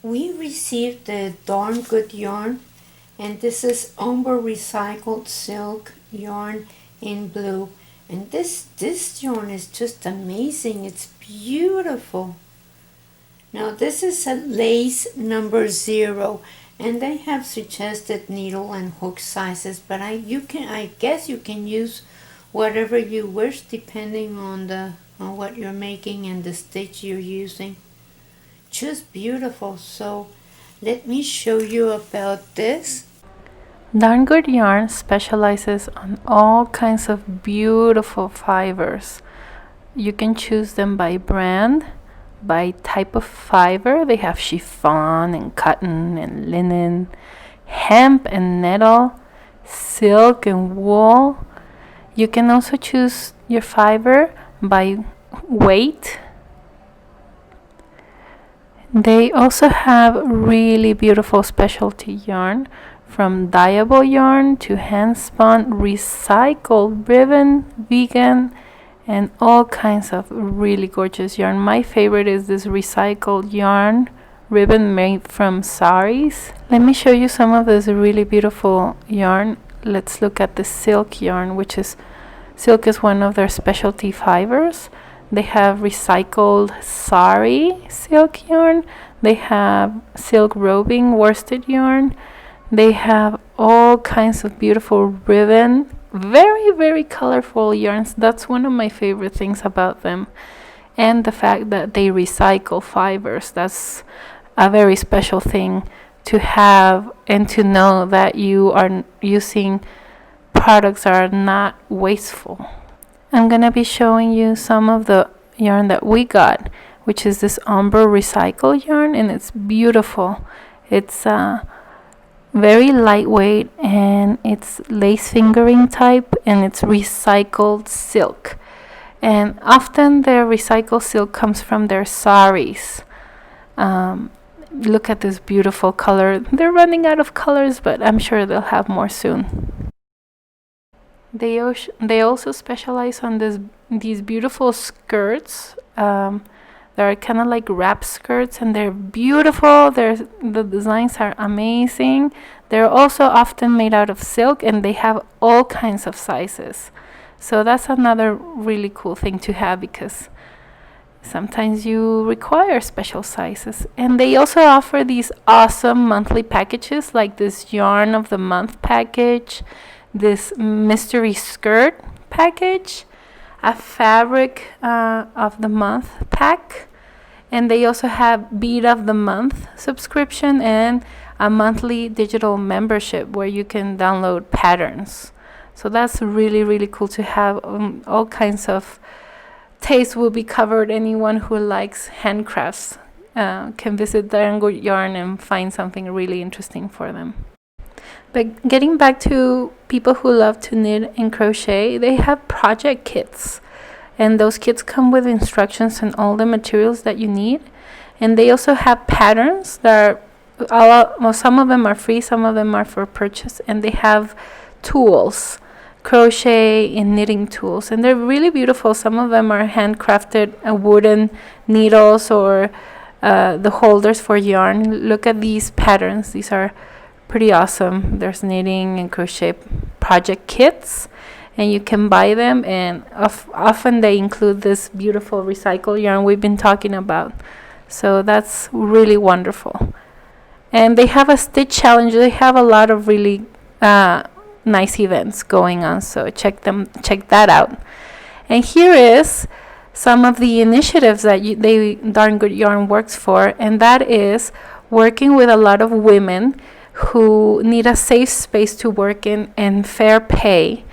We received the Darn Good yarn, and this is Umber recycled silk yarn in blue. And this yarn is just amazing. It's beautiful. Now this is a lace number 0, and they have suggested needle and hook sizes, but I guess you can use whatever you wish depending on what you're making and the stitch you're using. Just beautiful. So let me show you about this. Darn Good Yarn specializes on all kinds of beautiful fibers. You can choose them by brand, by type of fiber. They have chiffon and cotton and linen, hemp and nettle, silk and wool. You can also choose your fiber by weight. They also have really beautiful specialty yarn, from dyeable yarn to hand-spun, recycled ribbon, vegan, and all kinds of really gorgeous yarn. My favorite is this recycled yarn ribbon made from saris. Let me show you some of this really beautiful yarn. Let's look at the silk yarn, silk is one of their specialty fibers. They have recycled sari silk yarn. They have silk roving worsted yarn. They have all kinds of beautiful ribbon, very, very colorful yarns. That's one of my favorite things about them. And the fact that they recycle fibers. That's a very special thing to have, and to know that you are using products that are not wasteful. I'm going to be showing you some of the yarn that we got, which is this Umber recycle yarn, and it's beautiful. It's very lightweight, and it's lace fingering type, and it's recycled silk. And often their recycled silk comes from their saris. Look at this beautiful color. They're running out of colors, but I'm sure they'll have more soon. They also specialize on these beautiful skirts. They're kind of like wrap skirts, and they're beautiful. The designs are amazing. They're also often made out of silk, and they have all kinds of sizes. So that's another really cool thing to have, because sometimes you require special sizes. And they also offer these awesome monthly packages, like this yarn of the month package, this mystery skirt package, a fabric of the month pack, and they also have bead of the month subscription and a monthly digital membership where you can download patterns. So that's really, really cool to have. All kinds of tastes will be covered. Anyone who likes handcrafts can visit Darn Good Yarn and find something really interesting for them. But getting back to people who love to knit and crochet, they have project kits, and those kits come with instructions and all the materials that you need. And they also have patterns that are some of them are free, some of them are for purchase, and they have tools, crochet and knitting tools, and they're really beautiful. Some of them are handcrafted wooden needles, or the holders for yarn. Look at these patterns. These are pretty awesome. There's knitting and crochet project kits, and you can buy them, and often they include this beautiful recycled yarn we've been talking about. So that's really wonderful. And they have a stitch challenge. They have a lot of really nice events going on, so check that out. And here is some of the initiatives that Darn Good Yarn works for, and that is working with a lot of women who need a safe space to work in and fair pay.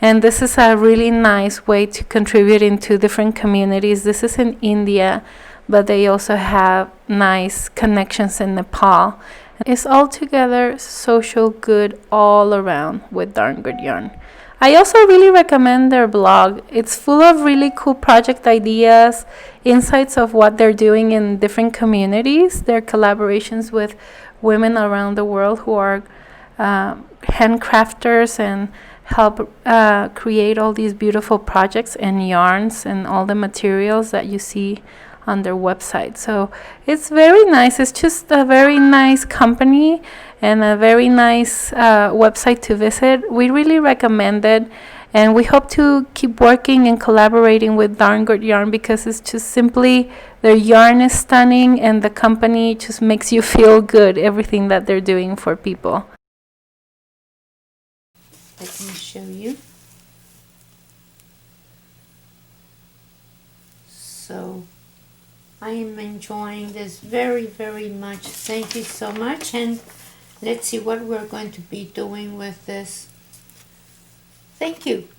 And this is a really nice way to contribute into different communities. This is in India, but they also have nice connections in Nepal. It's altogether social good all around with Darn Good Yarn. I also really recommend their blog. It's full of really cool project ideas, insights of what they're doing in different communities, their collaborations with women around the world who are handcrafters and help create all these beautiful projects and yarns and all the materials that you see on their website. So it's very nice. It's just a very nice company and a very nice website to visit. We really recommend it. And we hope to keep working and collaborating with Darn Good Yarn, because it's just simply, their yarn is stunning and the company just makes you feel good, everything that they're doing for people. Let me show you. So I am enjoying this very, very much. Thank you so much. And let's see what we're going to be doing with this. Thank you.